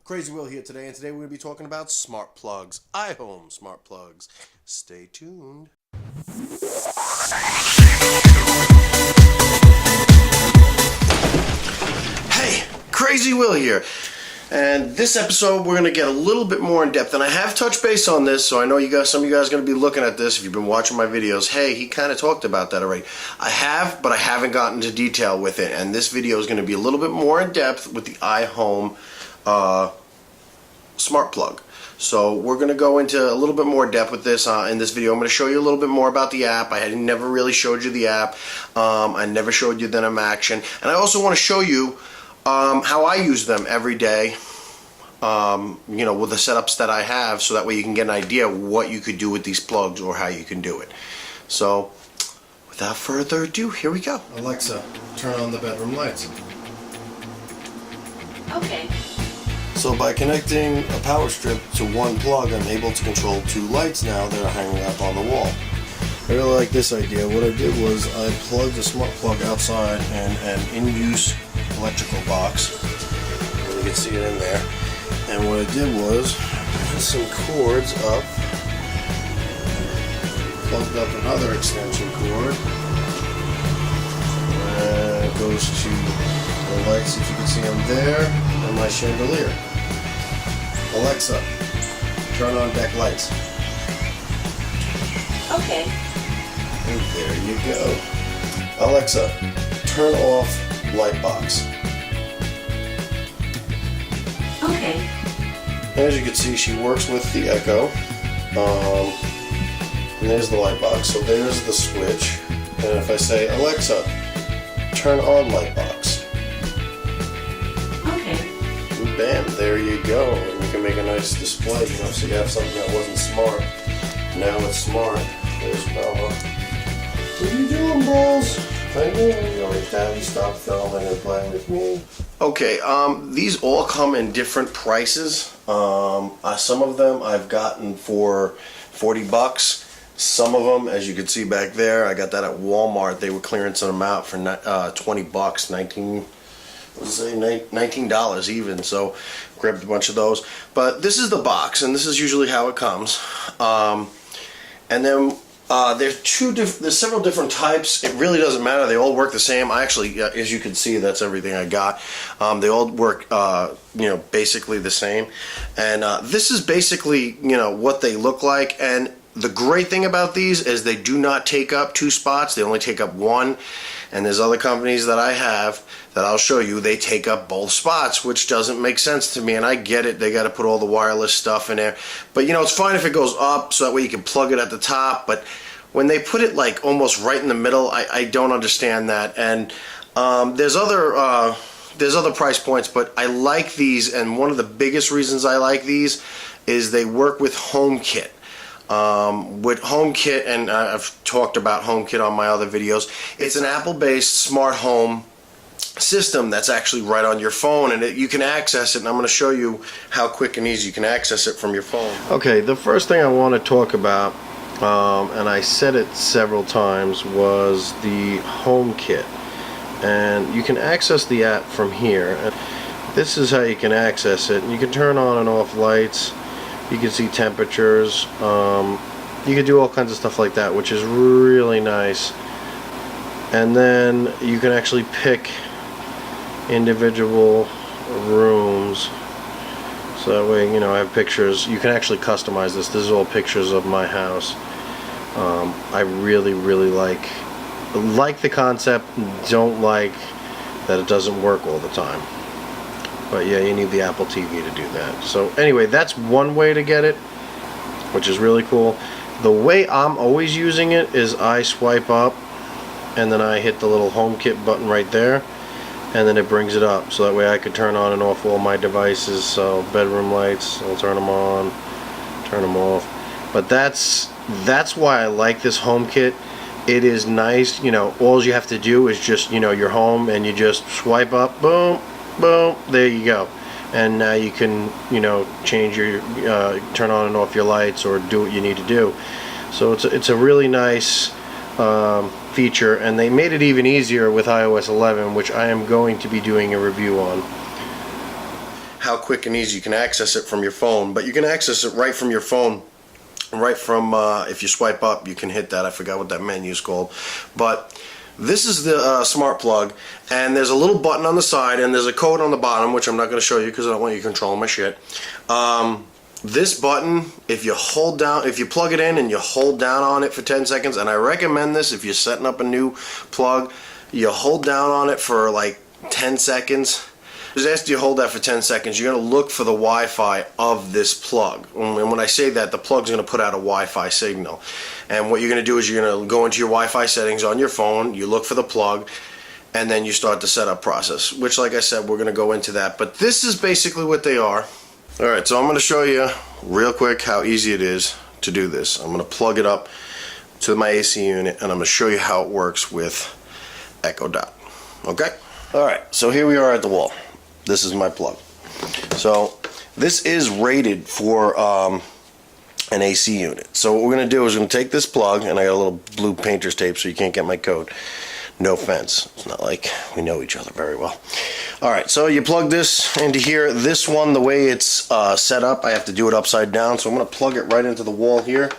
Crazy Will here today, and today we're going to be talking about smart plugs, iHome smart plugs. Stay tuned. Hey, Crazy Will here. And this episode we're going to get a little bit more in depth, and I have touched base on this, so I know some of you guys are going to be looking at this if you've been watching my videos. Hey, he kind of talked about that already. I have, but I haven't gotten into detail with it, and this video is going to be a little bit more in depth with the iHome smart plug. So we're going to go into a little bit more depth with this in this video. I'm going to show you a little bit more about the app. I had never really showed you the app. I never showed you them in action, and I also want to show you how I use them every day, you know, with the setups that I have, so that way you can get an idea what you could do with these plugs or how you can do it. So without further ado, here we go. Alexa, turn on the bedroom lights. Okay. So by connecting a power strip to one plug, I'm able to control two lights now that are hanging up on the wall. I really like this idea. What I did was I plugged the smart plug outside in an in-use electrical box. And you can see it in there. And what I did was put some cords up, plugged up another extension cord, and it goes to the lights, if you can see them there, and my chandelier. Alexa, turn on deck lights. Okay. And there you go. Alexa, turn off light box. Okay. As you can see, she works with the Echo. And there's the light box. So there's the switch. And if I say, Alexa, turn on light box. Okay. And bam, there you go. And you can make a nice display, you know, so you have something that wasn't smart. Now it's smart. There's Bella. What are you doing, Balls? I know, you always daddy, stop filming and playing with me. Okay, these all come in different prices. Some of them I've gotten for 40 bucks. Some of them, as you can see back there, I got that at Walmart. They were clearancing them out for 20 bucks, $19 even. So grabbed a bunch of those. But this is the box, and this is usually how it comes. And then there's several different types. It really doesn't matter. They all work the same. I actually, as you can see, that's everything I got. They all work, you know, basically the same. And this is basically, you know, what they look like. And the great thing about these is they do not take up two spots. They only take up one. And there's other companies that I have that I'll show you, they take up both spots, which doesn't make sense to me, and I get it. They got to put all the wireless stuff in there. But, you know, it's fine if it goes up, so that way you can plug it at the top. But when they put it, like, almost right in the middle, I don't understand that. And there's other price points, but I like these, and one of the biggest reasons I like these is they work with HomeKit. With HomeKit, and I've talked about HomeKit on my other videos, it's an Apple-based smart home system that's actually right on your phone, and you can access it, and I'm going to show you how quick and easy you can access it from your phone. Okay, the first thing I want to talk about, and I said it several times, was the HomeKit. And you can access the app from here. And this is how you can access it. You can turn on and off lights. You can see temperatures. You can do all kinds of stuff like that, which is really nice. And then you can actually pick individual rooms. So that way, you know, I have pictures. You can actually customize this. This is all pictures of my house. I really like the concept. Don't like that it doesn't work all the time. But yeah, you need the Apple TV to do that. So anyway, that's one way to get it, which is really cool. The way I'm always using it is I swipe up, and then I hit the little HomeKit button right there, and then it brings it up. So that way I can turn on and off all my devices. So bedroom lights, I'll turn them on, turn them off. But that's why I like this HomeKit. It is nice, you know, all you have to do is just, you know, you're home and you just swipe up, boom, boom, there you go. And now you can, you know, change your, turn on and off your lights or do what you need to do. So it's a really nice feature, and they made it even easier with iOS 11, which I am going to be doing a review on. how quick and easy you can access it from your phone. But you can access it right from your phone, right from, if you swipe up, you can hit that. I forgot what that menu is called. But this is the smart plug, and there's a little button on the side, and there's a code on the bottom, which I'm not going to show you because I don't want you controlling my shit. This button, if you hold down, if you plug it in and you hold down on it for 10 seconds, and I recommend this if you're setting up a new plug, you hold down on it for like 10 seconds. Just after you hold that for 10 seconds, you're going to look for the Wi-Fi of this plug. And when I say that, the plug's going to put out a Wi-Fi signal. And what you're going to do is you're going to go into your Wi-Fi settings on your phone, you look for the plug, and then you start the setup process, which, like I said, we're going to go into that. But this is basically what they are. Alright, so I'm going to show you real quick how easy it is to do this. I'm going to plug it up to my AC unit, and I'm going to show you how it works with Echo Dot. Okay? Alright, so here we are at the wall. This is my plug. So this is rated for an AC unit. So what we're going to do is we're going to take this plug, and I got a little blue painter's tape so you can't get my code. No offense. It's not like we know each other very well. Alright, so you plug this into here. This one, the way it's set up, I have to do it upside down. So I'm going to plug it right into the wall here.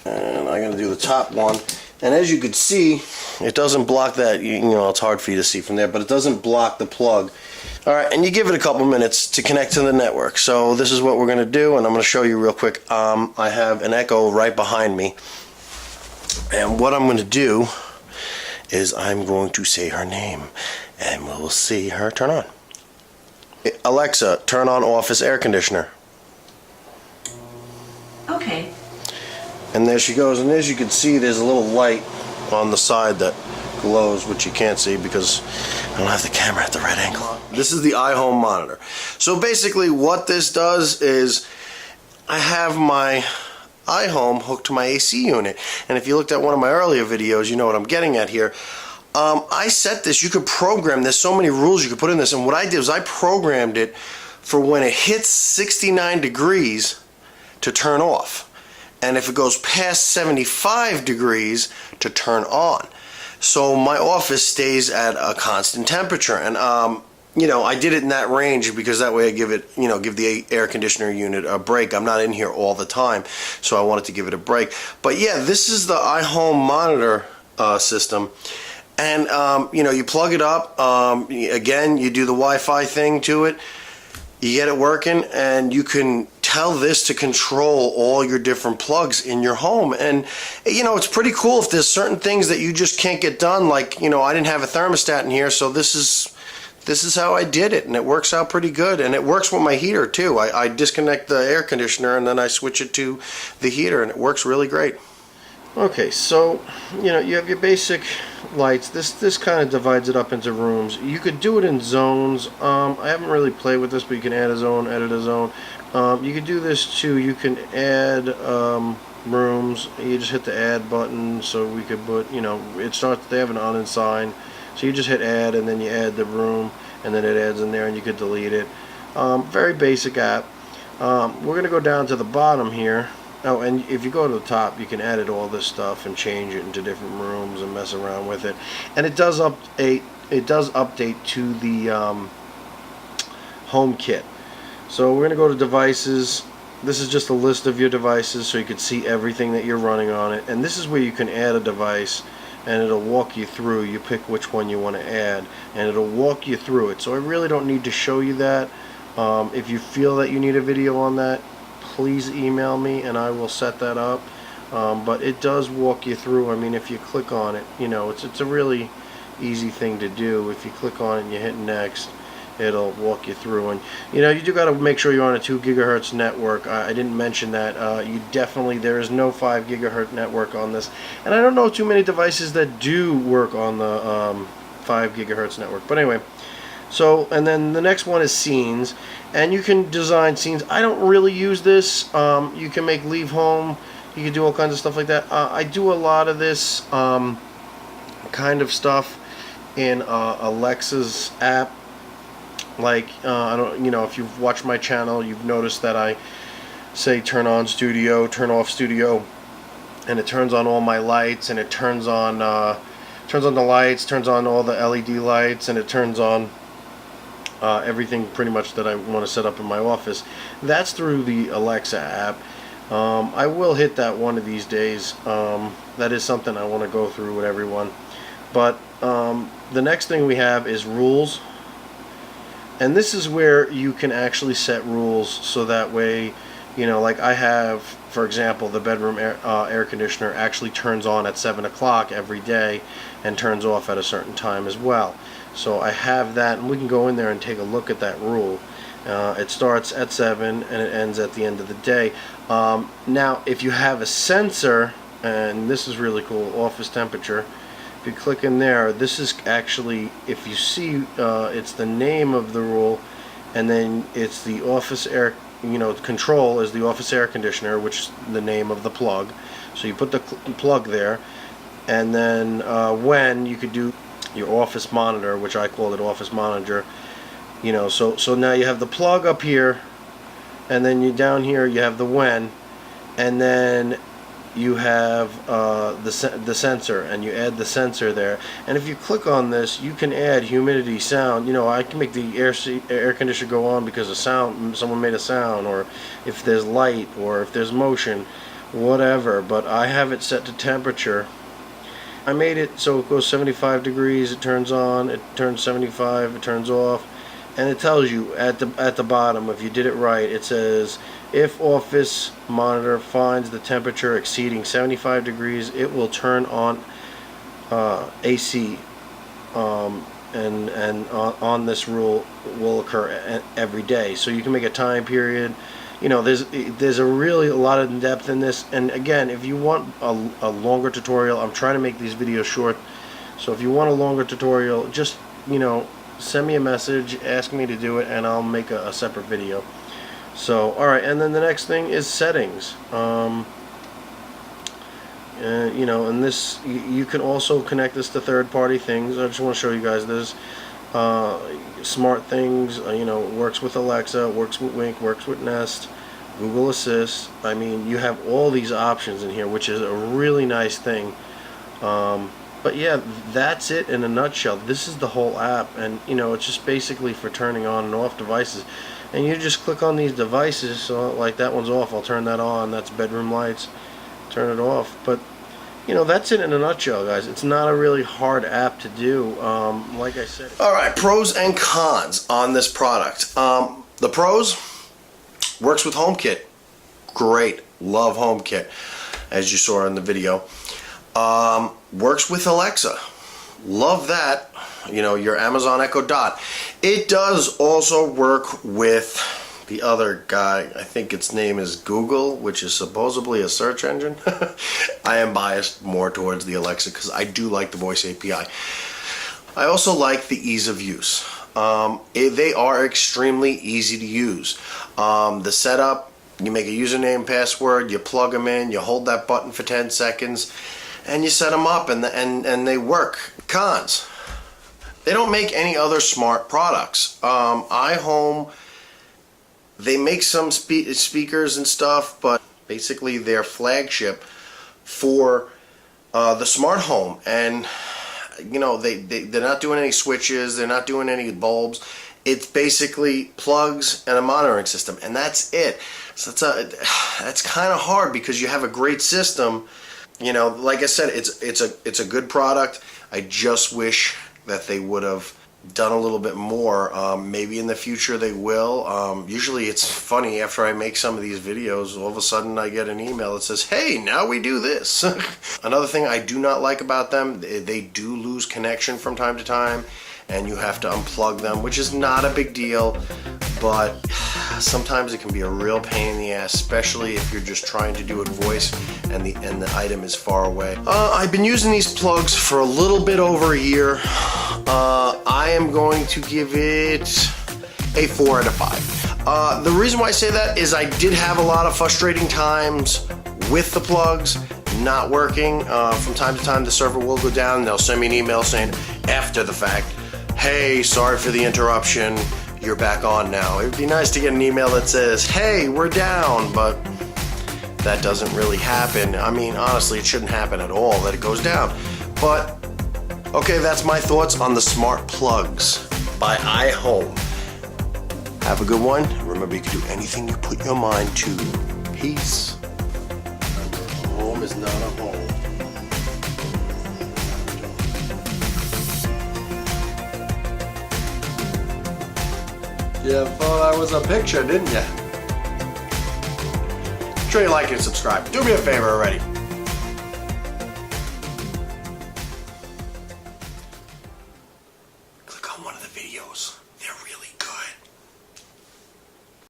And I'm going to do the top one. And as you can see, it doesn't block that. You know, it's hard for you to see from there, but it doesn't block the plug. Alright, and you give it a couple minutes to connect to the network. So this is what we're going to do, and I'm going to show you real quick. I have an Echo right behind me. And what I'm going to do is I'm going to say her name, and we'll see her turn on. Alexa, turn on office air conditioner. Okay. And there she goes, and as you can see, there's a little light on the side that glows, which you can't see because I don't have the camera at the right angle. This is the iHome monitor. So basically what this does is I have my iHome hooked to my AC unit, and if you looked at one of my earlier videos, you know what I'm getting at here. I set this, you could program, there's so many rules you could put in this, and what I did was I programmed it for when it hits 69 degrees to turn off, and if it goes past 75 degrees to turn on. So my office stays at a constant temperature, and you know, I did it in that range because that way I give it, you know, give the air conditioner unit a break. I'm not in here all the time, so I wanted to give it a break. But yeah, this is the iHome monitor system, and you know, you plug it up. Again, you do the Wi-Fi thing to it. You get it working, and you can tell this to control all your different plugs in your home. And you know, it's pretty cool if there's certain things that you just can't get done. Like, you know, I didn't have a thermostat in here, so this is how I did it, and it works out pretty good. And it works with my heater too. I disconnect the air conditioner and then I switch it to the heater, and it works really great. Okay, so you know, you have your basic lights. This kind of divides it up into rooms. You could do it in zones. I haven't really played with this, but you can add a zone, edit a zone. You could do this too. You can add rooms. You just hit the add button. So we could put, you know, it starts. They have an on and sign. So you just hit add, and then you add the room, and then it adds in there, and you could delete it. Very basic app. We're going to go down to the bottom here. Oh, and if you go to the top, you can edit all this stuff and change it into different rooms and mess around with it. And it does update. It does update to the HomeKit. So we're going to go to devices. This is just a list of your devices, so you can see everything that you're running on it. And this is where you can add a device, and it'll walk you through. You pick which one you want to add, and it'll walk you through it. So I really don't need to show you that. If you feel that you need a video on that, please email me and I will set that up. But it does walk you through. I mean, if you click on it, you know, it's a really easy thing to do. If you click on it and you hit next, it'll walk you through. And you know, you do got to make sure you're on a 2 gigahertz network. I didn't mention that. You definitely, there is no 5 gigahertz network on this, and I don't know too many devices that do work on the 5 gigahertz network. But anyway, so, and then the next one is scenes, and you can design scenes. I don't really use this. You can make leave home. You can do all kinds of stuff like that. I do a lot of this kind of stuff in Alexa's app. Like, I don't, you know, if you've watched my channel, you've noticed that I say turn on studio, turn off studio, and it turns on all my lights, and it turns on the lights, turns on all the LED lights, and it turns on everything pretty much that I want to set up in my office. That's through the Alexa app. I will hit that one of these days. That is something I want to go through with everyone. But the next thing we have is rules. And this is where you can actually set rules so that way, you know, like I have, for example, the bedroom air conditioner actually turns on at 7 o'clock every day and turns off at a certain time as well. So I have that, and we can go in there and take a look at that rule. It starts at 7 and it ends at the end of the day. Now, if you have a sensor, and this is really cool, office temperature, if you click in there, this is actually, if you see, it's the name of the rule, and then it's the office air, you know, control is the office air conditioner, which is the name of the plug. So you put the plug there, and then when you could do your office monitor, which I call it office monitor, you know, so now you have the plug up here, and then you down here you have the when, and then you have the sensor, and you add the sensor there. And if you click on this, you can add humidity, sound. You know, I can make the air conditioner go on because of sound, someone made a sound, or if there's light, or if there's motion, whatever. But I have it set to temperature. I made it so it goes 75 degrees, it turns on, it turns 75, it turns off, and it tells you at the bottom, if you did it right, it says, if office monitor finds the temperature exceeding 75 degrees, it will turn on AC, and on this rule will occur every day. So you can make a time period. You know, there's a lot of depth in this. And again, if you want a longer tutorial, I'm trying to make these videos short. So if you want a longer tutorial, just, you know, send me a message, ask me to do it, and I'll make a separate video. So, alright, and then the next thing is settings. You know, and this, you can also connect this to third-party things. I just want to show you guys this. Smart things, you know, works with Alexa, works with Wink, works with Nest, Google Assist. I mean, you have all these options in here, which is a really nice thing. But yeah, that's it in a nutshell. This is the whole app, and you know, it's just basically for turning on and off devices. And you just click on these devices, so like that one's off, I'll turn that on. That's bedroom lights, turn it off. But you know, that's it in a nutshell, guys. It's not a really hard app to do, like I said. Alright, pros and cons on this product. The pros, works with HomeKit. Great, love HomeKit, as you saw in the video. Works with Alexa. Love that. You know, your Amazon Echo Dot. It does also work with the other guy. I think its name is Google, which is supposedly a search engine. I am biased more towards the Alexa because I do like the voice API. I also like the ease of use. They are extremely easy to use. The setup, you make a username, password, you plug them in, you hold that button for 10 seconds, and you set them up, and they work. Cons. They don't make any other smart products. iHome, they make some speakers and stuff, but basically their flagship for the smart home. And you know, they're not doing any switches, they're not doing any bulbs. It's basically plugs and a monitoring system, and that's it. So that's kind of hard because you have a great system. You know, like I said, it's a good product. I just wish that they would have done a little bit more. Maybe in the future they will. Usually it's funny, after I make some of these videos, all of a sudden I get an email that says, hey, now we do this. Another thing I do not like about them, they do lose connection from time to time, and you have to unplug them, which is not a big deal, but sometimes it can be a real pain in the ass, especially if you're just trying to do it voice and the item is far away. I've been using these plugs for a little bit over a year. I am going to give it a 4 out of 5. The reason why I say that is I did have a lot of frustrating times with the plugs not working. From time to time the server will go down and they'll send me an email saying after the fact, hey, sorry for the interruption, you're back on now. It'd be nice to get an email that says, hey, we're down, but that doesn't really happen. I mean, honestly, it shouldn't happen at all that it goes down. But okay, that's my thoughts on the smart plugs by iHome. Have a good one. Remember, you can do anything you put your mind to. Peace. Remember, home is not a home. You thought I was a picture, didn't you? Make sure you like and subscribe. Do me a favor already.